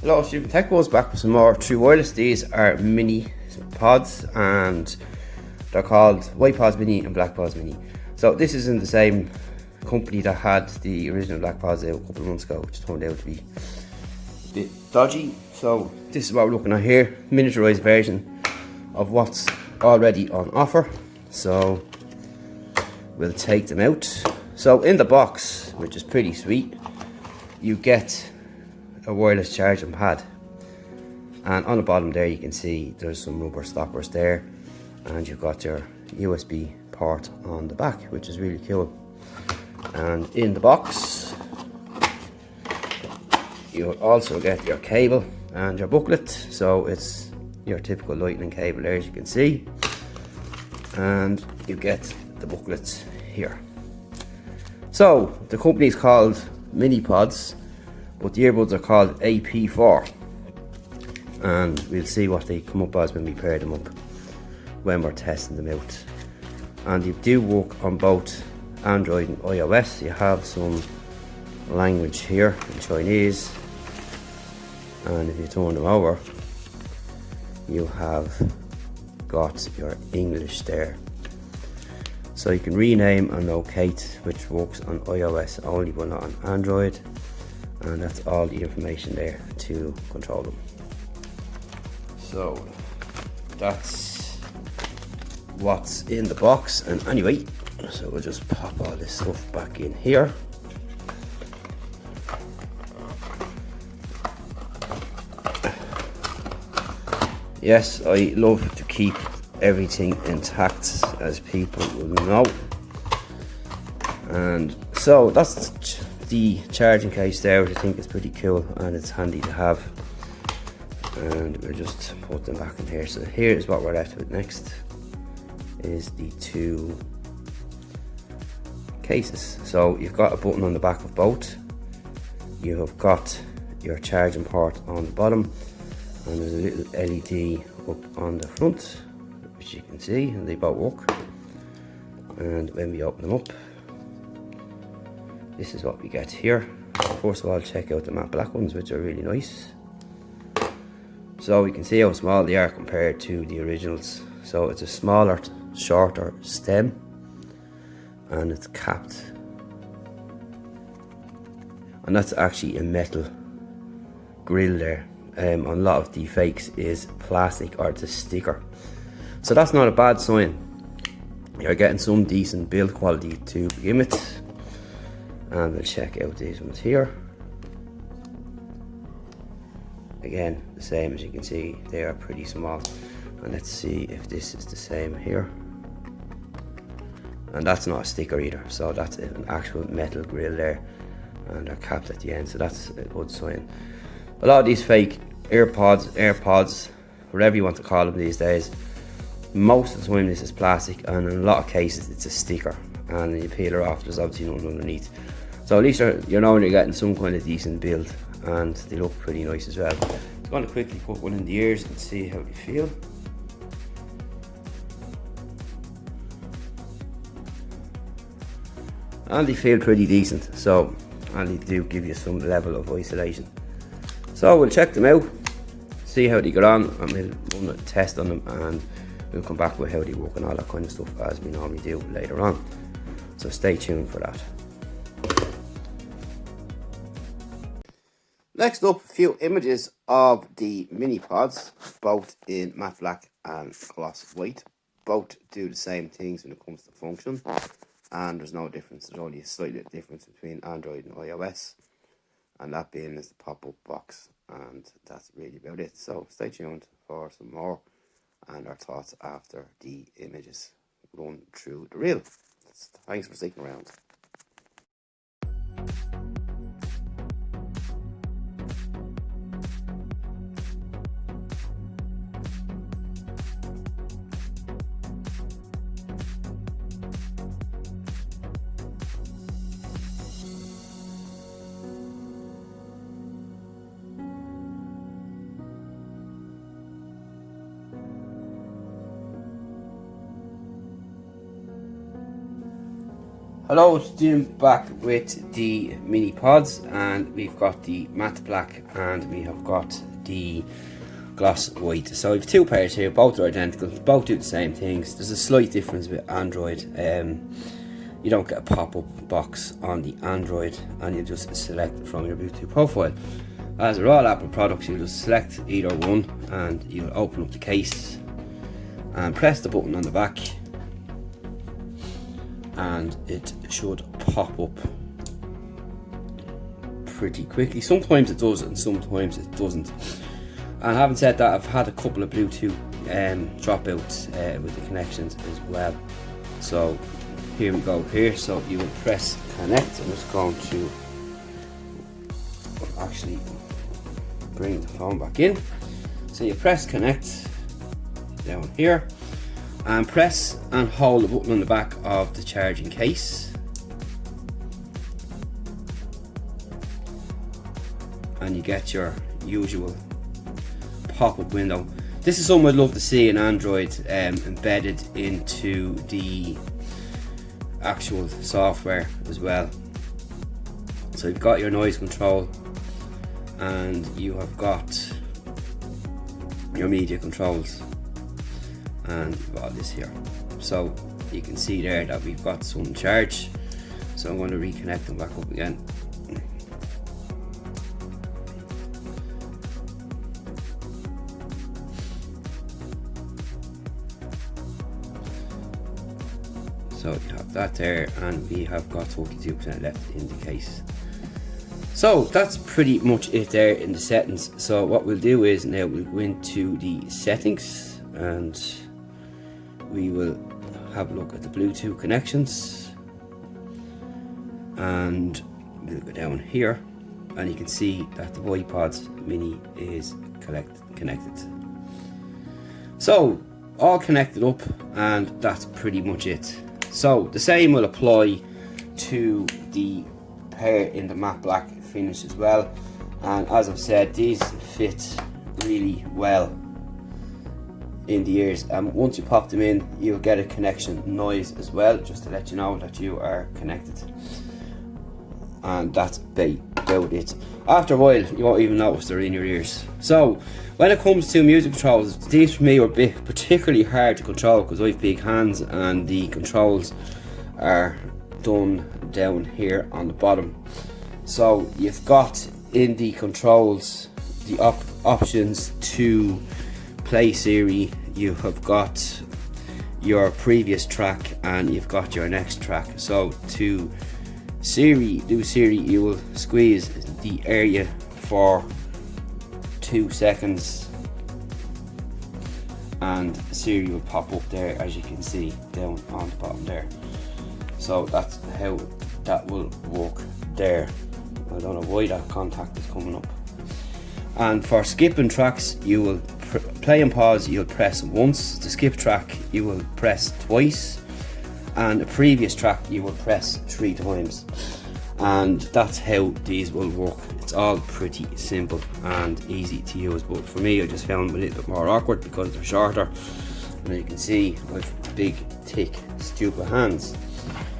Hello Stupid Tech Buzz, back with some more true wireless. These are Minipods and they're called White Pods Mini and Black Pods Mini. So this isn't the same company that had the original Black Pods out a couple of months ago, which turned out to be a bit dodgy. So this is what we're looking at here, miniaturized version of what's already on offer. So we'll take them out. So in the box, which is pretty sweet, you get a wireless charging pad, and on the bottom there you can see there's some rubber stoppers there, and you've got your USB port on the back, which is really cool. And in the box you'll also get your cable and your booklet. So it's your typical lightning cable there, as you can see, and you get the booklets here. So the company is called Minipods, but the earbuds are called AP4, and we'll see what they come up as when we pair them up, when we're testing them out. And they do work on both Android and iOS. You have some language here in Chinese, and if you turn them over, you have got your English there. So you can rename and locate, which works on iOS only but not on Android. And that's all the information there to control them. So that's what's in the box. And anyway, so we'll just pop all this stuff back in here. Yes, I love to keep everything intact, as people will know. And so that's the charging case there, which I think is pretty cool and it's handy to have. And we'll just put them back in here. So here is what we're left with next, is the two cases. So you've got a button on the back of both, you have got your charging port on the bottom, and there's a little LED up on the front, which you can see, and they both work. And when we open them up, this is what we get here. First of all, check out the matte black ones, which are really nice. So we can see how small they are compared to the originals. So it's a smaller, shorter stem, and it's capped. And that's actually a metal grill there. A lot of the fakes is plastic or it's a sticker. So that's not a bad sign. You're getting some decent build quality to begin with. And we'll check out these ones here. Again, the same, as you can see, they are pretty small. And let's see if this is the same here. And that's not a sticker either, so that's an actual metal grill there, and they're capped at the end, so that's a good sign. A lot of these fake AirPods, whatever you want to call them these days, most of the time this is plastic, and in a lot of cases it's a sticker, and you peel it off, there's obviously nothing underneath. So at least you're knowing you're getting some kind of decent build, and they look pretty nice as well. I'm going to quickly put one in the ears and see how they feel. And they feel pretty decent, so, and they do give you some level of isolation. So we'll check them out, see how they get on, and we'll run a test on them, and we'll come back with how they work and all that kind of stuff, as we normally do later on. So stay tuned for that. Next up, a few images of the Minipods, both in matte black and gloss white. Both do the same things when it comes to function, and there's no difference. There's only a slight little difference between Android and iOS, and that being is the pop-up box, and that's really about it. So stay tuned for some more and our thoughts after the images run through the reel. Thanks for sticking around. Hello, it's Jim back with the Minipods, and we've got the matte black and we have got the gloss white. So we've two pairs here, both are identical, both do the same things. There's a slight difference with Android. You don't get a pop-up box on the Android and you just select from your Bluetooth profile. As they're all Apple products, you just select either one and you'll open up the case and press the button on the back, and it should pop up pretty quickly. Sometimes it does and sometimes it doesn't. And having said that, I've had a couple of Bluetooth dropouts with the connections as well. So here we go here. So you will press connect. I'm just going to actually bring the phone back in. So you press connect down here and press and hold the button on the back of the charging case, and you get your usual pop-up window. This is something I'd love to see in Android embedded into the actual software as well. So you've got your noise control and you have got your media controls, and you've got this here. So you can see there that we've got some charge. So I'm going to reconnect them back up again. So you have that there, and we have got 42% left in the case. So that's pretty much it there in the settings. So what we'll do is now we'll go into the settings and we will have a look at the Bluetooth connections, and we'll go down here and you can see that the Minipods Mini is connected. So all connected up, and that's pretty much it. So the same will apply to the pair in the matte black finish as well, and as I've said, these fit really well in the ears, and once you pop them in you'll get a connection noise as well, just to let you know that you are connected. And that's about it. After a while you won't even notice they're in your ears. So when it comes to music controls, these for me were particularly hard to control because I have big hands and the controls are done down here on the bottom. So you've got in the controls the options to play Siri, you have got your previous track and you've got your next track. So to do Siri, you will squeeze the area for 2 seconds and Siri will pop up there, as you can see down on the bottom there. So that's how that will work there. I don't know why that contact is coming up. And for skipping tracks, you will play and pause, you'll press once. To skip track, you will press twice, and a previous track you will press 3 times. And that's how these will work. It's all pretty simple and easy to use, but for me I just found them a little bit more awkward because they're shorter, and you can see I've big, thick, stupid hands.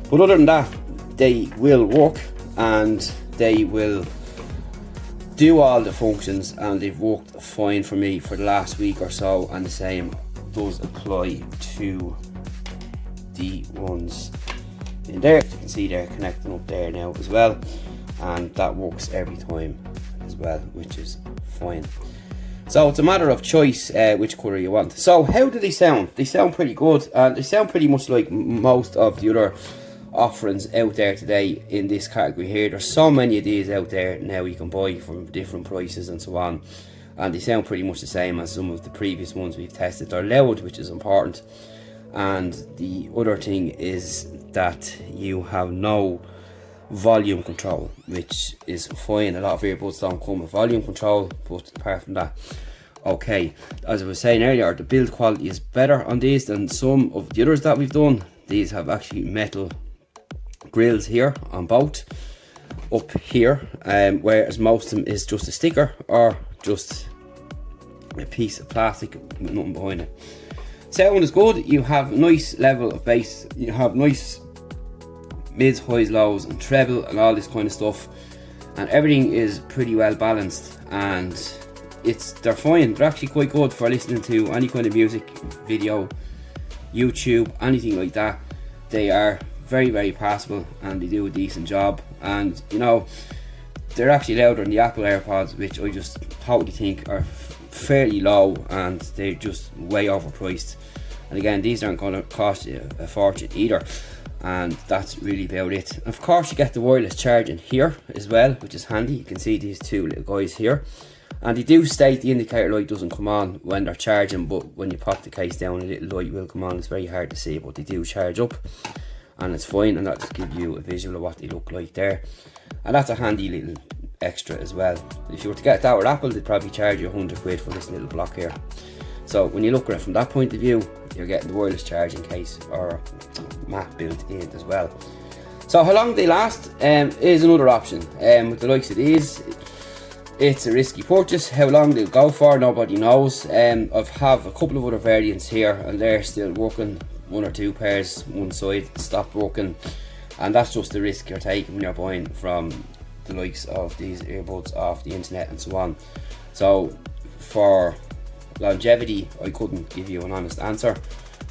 But other than that, they will work and they will do all the functions, and they've worked fine for me for the last week or so, and the same does apply to the ones in there. You can see they're connecting up there now as well, and that works every time as well, which is fine. So it's a matter of choice which colour you want. So how do they sound? They sound pretty good, and they sound pretty much like most of the other offerings out there today in this category here. There's so many of these out there now you can buy from different prices and so on, and they sound pretty much the same as some of the previous ones we've tested. They're loud, which is important, and the other thing is that you have no volume control, which is fine. A lot of earbuds don't come with volume control, but apart from that, okay. As I was saying earlier, the build quality is better on these than some of the others that we've done. These have actually metal grills here on both up here, whereas most of them is just a sticker or just a piece of plastic with nothing behind it. Sound is good. You have a nice level of bass, you have nice mids, highs, lows and treble and all this kind of stuff, and everything is pretty well balanced, and they're fine. They're actually quite good for listening to any kind of music, video, YouTube, anything like that. They are very, very passable and they do a decent job, and you know, they're actually louder than the Apple AirPods, which I just totally think are fairly low, and they're just way overpriced. And again, these aren't going to cost you a fortune either, and that's really about it. Of course, you get the wireless charging here as well, which is handy. You can see these two little guys here, and they do state the indicator light doesn't come on when they're charging, but when you pop the case down, a little light will come on. It's very hard to see, but they do charge up, and it's fine, and that just gives you a visual of what they look like there. And that's a handy little extra as well. If you were to get that with Apple, they'd probably charge you 100 quid for this little block here. So when you look at it from that point of view, you're getting the wireless charging case or mat built in as well. So how long they last is another option. With the likes of these, it's a risky purchase. How long they'll go for, nobody knows. I've have a couple of other variants here, and they're still working. 1 or 2 pairs, one side stopped working, and that's just the risk you're taking when you're buying from the likes of these earbuds off the internet and so on. So for longevity, I couldn't give you an honest answer,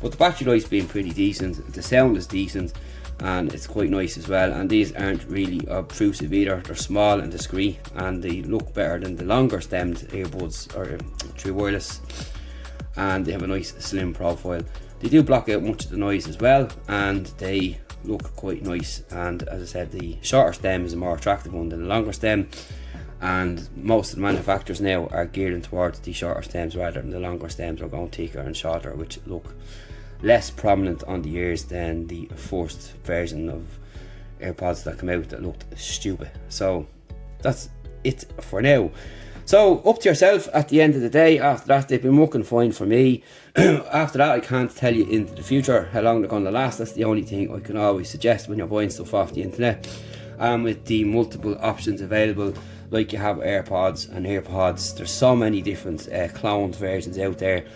but the battery life's been pretty decent, the sound is decent, and it's quite nice as well. And these aren't really obtrusive either. They're small and discreet, and they look better than the longer stemmed earbuds or true wireless, and they have a nice slim profile. They do block out much of the noise as well, and they look quite nice. And as I said, the shorter stem is a more attractive one than the longer stem, and most of the manufacturers now are gearing towards the shorter stems rather than the longer stems. Are going thicker and shorter, which look less prominent on the ears than the first version of AirPods that come out that looked stupid. So that's it for now. So up to yourself at the end of the day. After that, they've been working fine for me. After that, I can't tell you into the future how long they're going to last. That's the only thing I can always suggest when you're buying stuff off the internet. And with the multiple options available, like you have AirPods and AirPods, there's so many different cloned versions out there.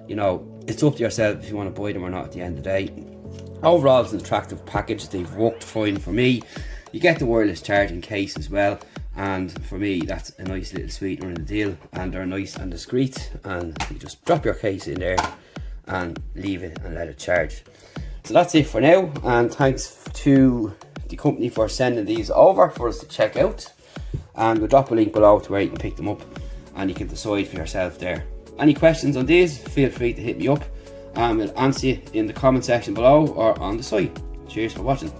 You know, it's up to yourself if you want to buy them or not at the end of the day. Overall, it's an attractive package. They've worked fine for me. You get the wireless charging case as well, and for me that's a nice little sweetener in the deal, and they're nice and discreet, and you just drop your case in there and leave it and let it charge. So that's it for now, and thanks to the company for sending these over for us to check out, and we'll drop a link below to where you can pick them up and you can decide for yourself there. Any questions on these, feel free to hit me up and we'll answer you in the comment section below or on the site. Cheers for watching.